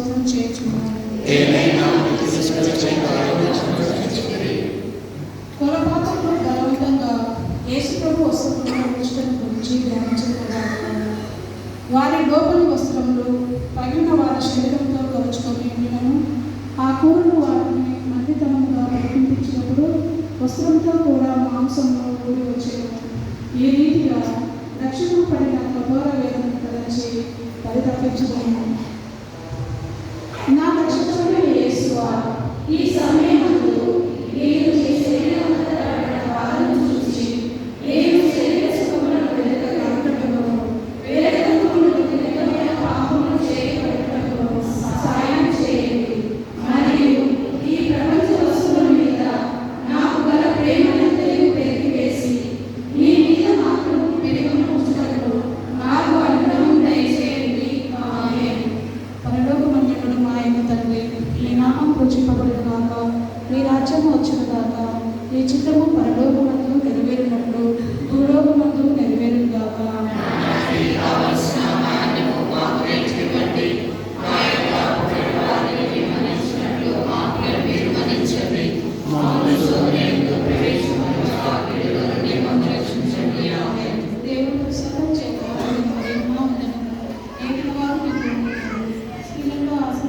వస్త్రం చేర్చున్నాను. కొలపాత్రలో బలవంతంగా యేసుప్రభు వస్త్రములను ఉంచడం గురించి ధ్యానించగలుగుతాను. వారి లోపలి వస్త్రములు పగిలిన వారి శరీరంతో కలుచుకొని ఉండినను ఆ కూరలు వారిని మందితనంగా ప్రకటించినప్పుడు వస్త్రంతో కూడా మాంసంలో కూడి వచ్చేది. ఈ రీతిగా రక్షణ పడిన కఠోర వేదన తలంచి పరితపించుకున్నాను. నా రక్షకుడైన యేసువా, ఈ సమయమందు నేను నీ శరీరమంతటా బాధను చూసి నేను శరీర సుఖములను వెతకగలుగుటకును వెతకకుండా పాపమును చేయగలుగుటకును సహాయం చేయండి. మరియు ఈ ప్రపంచ వస్తువుల మీద నాకు గల ప్రేమనంతయు పెరిగివేసి నీ మీద మాత్రం పెరుగును ఉంచుటకు నాకు అనుగ్రహం దయచేయండి. ఆమేన్. పరలోకమందున్న మా యొక్క తండ్రి, నీ నామం పూజింపబడును గాక, నీ రాజ్యము వచ్చును గాక, నీ చిత్తము పరలోకమందు